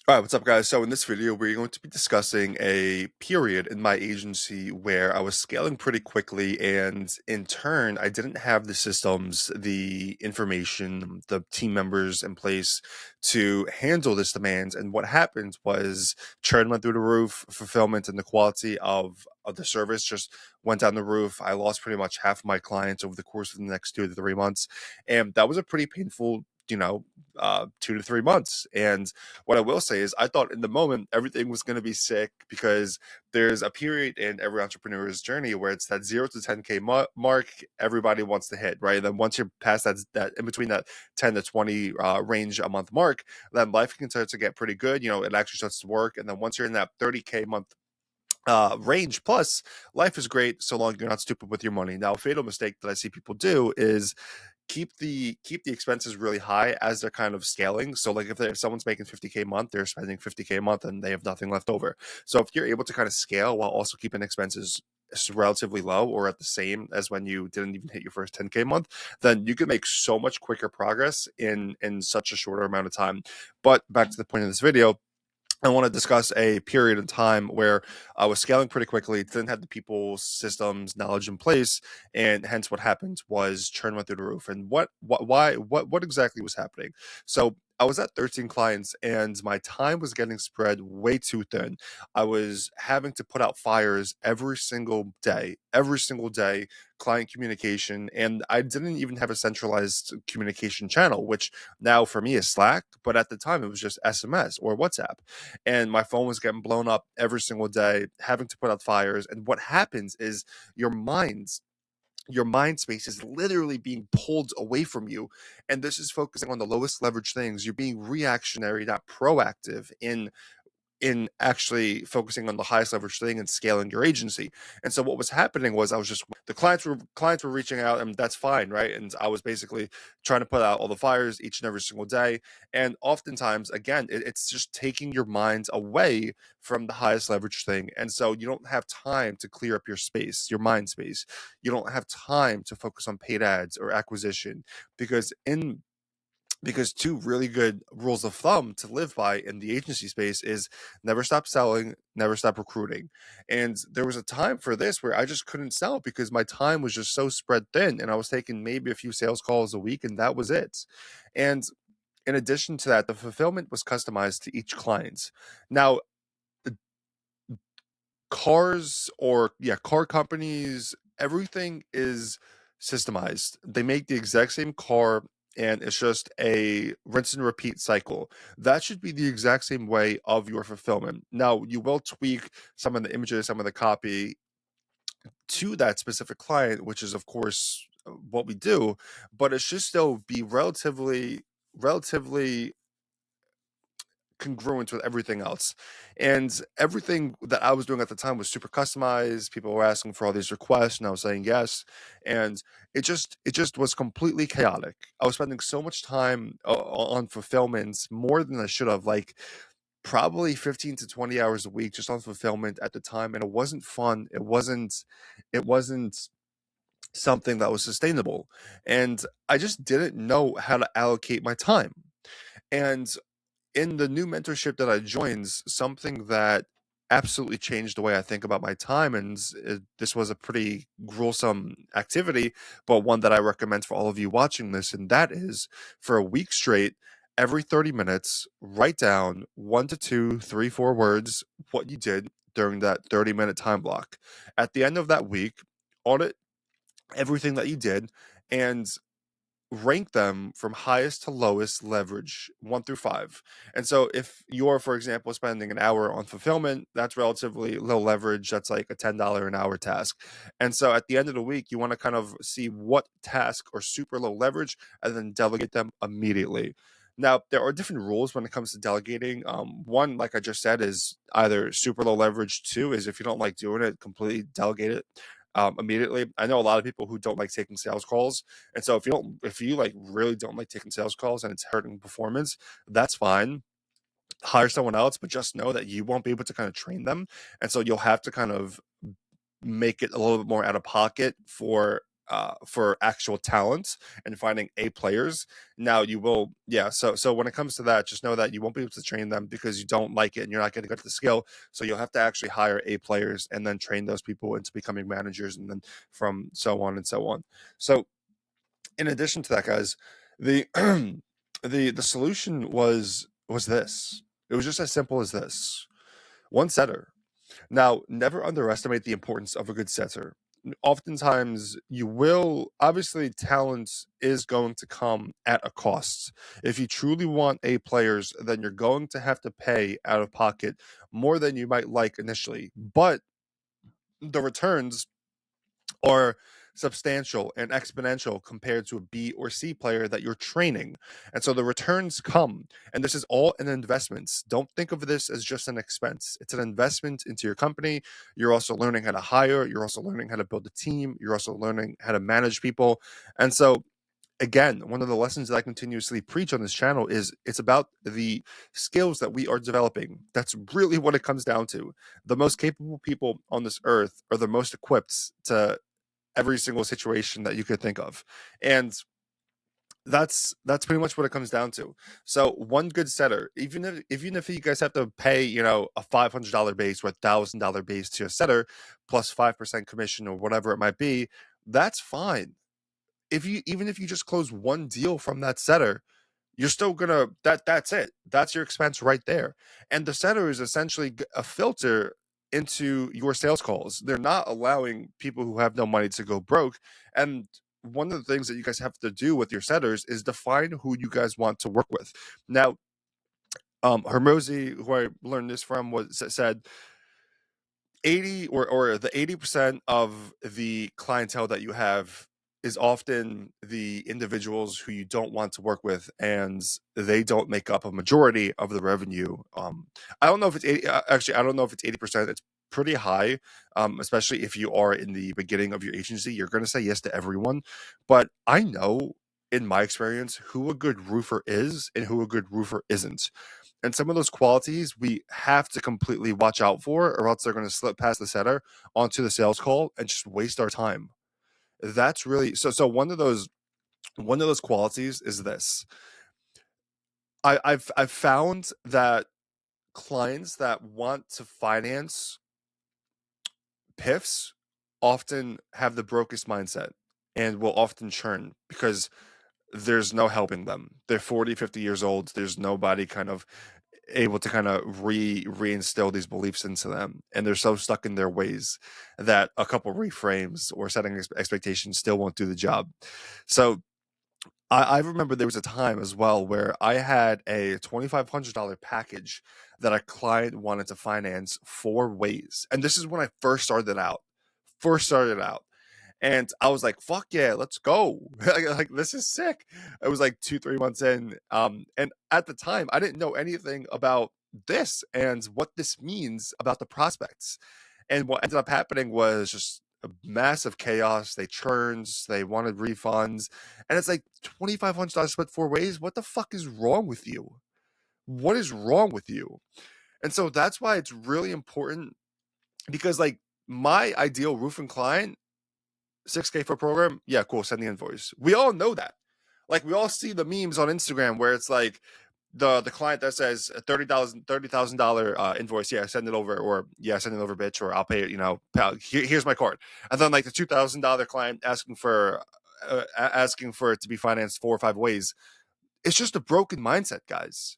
All right, what's up, guys? So, in this video, we're going to be discussing a period in my agency where I was scaling pretty quickly, and in turn, I didn't have the systems, the information, the team members in place to handle this demand. And what happened was churn went through the roof, fulfillment and the quality of the service just went down the roof. I lost pretty much half my clients over the course of the next 2 to 3 months, and that was a pretty painful, 2 to 3 months. And what I will say is, I thought in the moment everything was going to be sick because there's a period in every entrepreneur's journey where it's that 0 to 10K mark everybody wants to hit, right? And then once you're past that in between that 10 to 20 range a month mark, then life can start to get pretty good. It actually starts to work. And then once you're in that 30K month range plus, life is great so long you're not stupid with your money. Now, a fatal mistake that I see people do is keep the expenses really high as they're kind of scaling. So like if someone's making 50K a month, they're spending 50K a month and they have nothing left over. So if you're able to kind of scale while also keeping expenses relatively low or at the same as when you didn't even hit your first 10K a month, then you can make so much quicker progress in such a shorter amount of time. But back to the point of this video, I want to discuss a period in time where I was scaling pretty quickly, didn't have the people, systems, knowledge in place, and hence what happened was churn went through the roof. And what exactly was happening? So I was at 13 clients, and my time was getting spread way too thin. I was having to put out fires every single day, client communication, and I didn't even have a centralized communication channel, which now for me is Slack, but at the time it was just SMS or WhatsApp, and my phone was getting blown up every single day, having to put out fires. And what happens is your mind space is literally being pulled away from you, and this is focusing on the lowest leverage things. You're being reactionary, not proactive in actually focusing on the highest leverage thing and scaling your agency. And so what was happening was, I was just the clients were reaching out, and that's fine, right? And I was basically trying to put out all the fires each and every single day. And oftentimes, again, it's just taking your mind away from the highest leverage thing. And so you don't have time to clear up your space, your mind space. You don't have time to focus on paid ads or acquisition, because in because two really good rules of thumb to live by in the agency space is never stop selling, never stop recruiting. And there was a time for this where I just couldn't sell because my time was just so spread thin, and I was taking maybe a few sales calls a week, and that was it. And in addition to that, the fulfillment was customized to each client. Now, car companies, everything is systemized. They make the exact same car, and it's just a rinse and repeat cycle. That should be the exact same way of your fulfillment. Now, you will tweak some of the images, some of the copy to that specific client, which is of course what we do, but it should still be relatively congruent with everything else. And everything that I was doing at the time was super customized. People were asking for all these requests, and I was saying yes. And it just was completely chaotic. I was spending so much time on fulfillment, more than I should have, like probably 15 to 20 hours a week just on fulfillment at the time. And it wasn't fun. It wasn't something that was sustainable. And I just didn't know how to allocate my time. And in the new mentorship that I joined, something that absolutely changed the way I think about my time, and this was a pretty gruesome activity, but one that I recommend for all of you watching this, and that is, for a week straight, every 30 minutes, write down 1 to 2, 3, 4 words what you did during that 30-minute time block. At the end of that week, audit everything that you did and rank them from highest to lowest leverage, 1 through 5. And so if you're, for example, spending an hour on fulfillment, that's relatively low leverage. That's like a $10 an hour task. And so at the end of the week, you want to kind of see what task are super low leverage and then delegate them immediately. Now, there are different rules when it comes to delegating. One, like I just said, is either super low leverage. Two is, if you don't like doing it, completely delegate it immediately. I know a lot of people who don't like taking sales calls, and so if you like really don't like taking sales calls and it's hurting performance, that's fine. Hire someone else, but just know that you won't be able to kind of train them, and so you'll have to kind of make it a little bit more out of pocket for for actual talent and finding A players. Now you will, yeah. So when it comes to that, just know that you won't be able to train them because you don't like it and you're not getting good at the skill. So you'll have to actually hire A players and then train those people into becoming managers, and then from so on and so on. So in addition to that, guys, the the solution was this. It was just as simple as this: one setter. Now, never underestimate the importance of a good setter. Oftentimes, you will, obviously, talent is going to come at a cost. If you truly want A players, then you're going to have to pay out of pocket more than you might like initially. But the returns are substantial and exponential compared to a B or C player that you're training. And so the returns come, and this is all an investment. Don't think of this as just an expense. It's an investment into your company. You're also learning how to hire, you're also learning how to build a team, you're also learning how to manage people. And so again, one of the lessons that I continuously preach on this channel is it's about the skills that we are developing. That's really what it comes down to. The most capable people on this earth are the most equipped to every single situation that you could think of. And that's pretty much what it comes down to. So one good setter, even if you guys have to pay, a $500 base or $1,000 base to a setter plus 5% commission or whatever it might be, that's fine. If you just close one deal from that setter, you're still gonna that's it. That's your expense right there. And the setter is essentially a filter into your sales calls. They're not allowing people who have no money to go broke. And one of the things that you guys have to do with your setters is define who you guys want to work with. Now, Hermosi, who I learned this from, said 80 or the 80% of the clientele that you have is often the individuals who you don't want to work with, and they don't make up a majority of the revenue. I don't know if it's 80, actually I don't know if it's 80%. It's pretty high, especially if you are in the beginning of your agency. You're going to say yes to everyone, but I know in my experience who a good roofer is and who a good roofer isn't. And some of those qualities we have to completely watch out for, or else they're going to slip past the setter onto the sales call and just waste our time. That's really so. One of those qualities is this. I've found that clients that want to finance PIFs often have the brokest mindset and will often churn because there's no helping them. They're 40, 50 years old. There's nobody kind of able to kind of reinstill these beliefs into them, and they're so stuck in their ways that a couple reframes or setting expectations still won't do the job. So I remember there was a time as well where I had a $2,500 package that a client wanted to finance 4 ways, and this is when I first started out. And I was like, fuck yeah, let's go. Like, this is sick. It was like 2, 3 months in. And at the time, I didn't know anything about this and what this means about the prospects. And what ended up happening was just a massive chaos. They churned, they wanted refunds. And it's like $2,500 split 4 ways. What the fuck is wrong with you? What is wrong with you? And so that's why it's really important, because like my ideal roofing client, 6K for a program, yeah, cool, send the invoice. We all know that. Like, we all see the memes on Instagram where it's like the client that says a $30,000 invoice, yeah, send it over, or yeah, send it over, bitch, or I'll pay it, pal, here's my card. And then like the $2,000 client asking for it to be financed 4 or 5 ways. It's just a broken mindset, guys.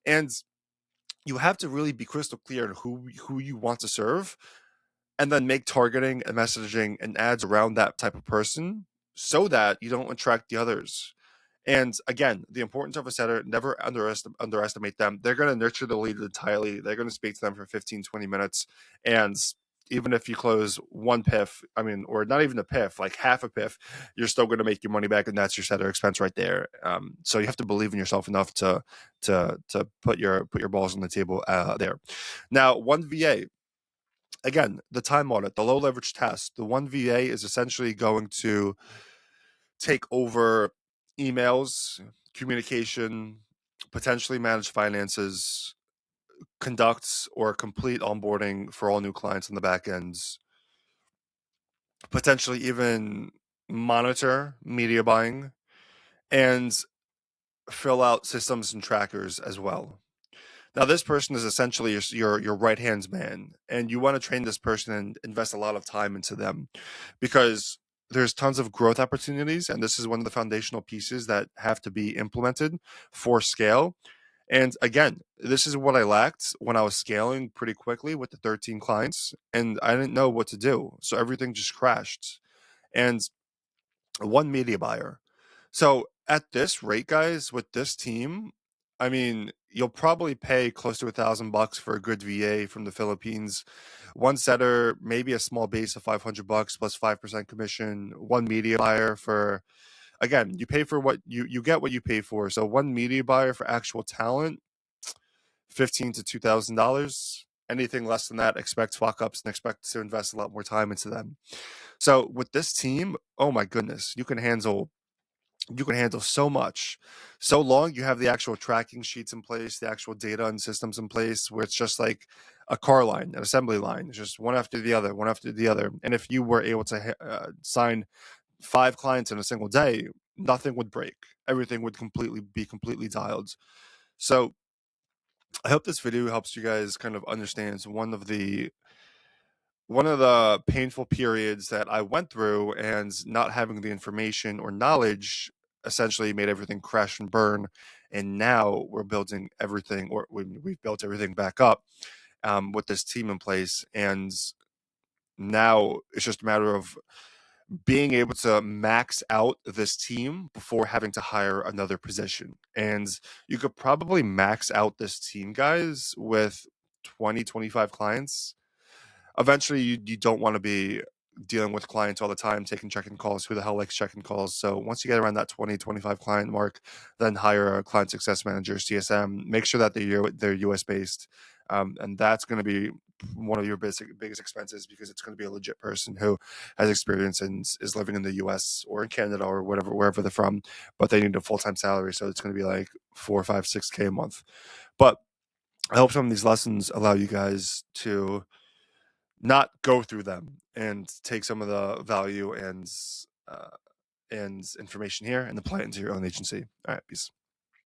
And you have to really be crystal clear on who you want to serve, and then make targeting and messaging and ads around that type of person so that you don't attract the others. And again, the importance of a setter, never underestimate them. They're going to nurture the lead entirely. They're going to speak to them for 15, 20 minutes. And even if you close one PIF, or not even a PIF, like half a PIF, you're still going to make your money back, and that's your setter expense right there. So you have to believe in yourself enough to put your balls on the table there. Now, one VA, again, the time audit, the low leverage test, the one VA is essentially going to take over emails, communication, potentially manage finances, conduct or complete onboarding for all new clients on the back ends, potentially even monitor media buying, and fill out systems and trackers as well. Now, this person is essentially your right hand man, and you want to train this person and invest a lot of time into them because there's tons of growth opportunities, and this is one of the foundational pieces that have to be implemented for scale. And again, this is what I lacked when I was scaling pretty quickly with the 13 clients, and I didn't know what to do. So everything just crashed. And one media buyer. So at this rate, guys, with this team, I mean, you'll probably pay close to $1,000 for a good VA from the Philippines. One setter, maybe a small base of $500 plus 5% commission. One media buyer for, again, you pay for what you get what you pay for. So one media buyer for actual talent, $15 to $2,000. Anything less than that, expect fuck ups and expect to invest a lot more time into them. So with this team, oh my goodness, you can handle so much so long you have the actual tracking sheets in place, the actual data and systems in place, where it's just like a car line, an assembly line. It's just one after the other, one after the other. And if you were able to sign 5 clients in a single day, nothing would break. Everything would completely dialed. So I hope this video helps you guys kind of understand one of the painful periods that I went through, and not having the information or knowledge essentially made everything crash and burn. And now we're building everything, or we've built everything back up with this team in place. And now it's just a matter of being able to max out this team before having to hire another position. And you could probably max out this team, guys, with 20-25 clients. Eventually you don't want to be dealing with clients all the time, taking check-in calls. Who the hell likes check-in calls? So once you get around that 20-25 client mark, then hire a client success manager, CSM. Make sure that they're US based, and that's going to be one of your biggest expenses, because it's going to be a legit person who has experience and is living in the US or in Canada or whatever, wherever they're from, but they need a full-time salary, so it's going to be like 4, 5, 6K a month. But I hope some of these lessons allow you guys to not go through them and take some of the value and information here and apply it into your own agency. All right, peace.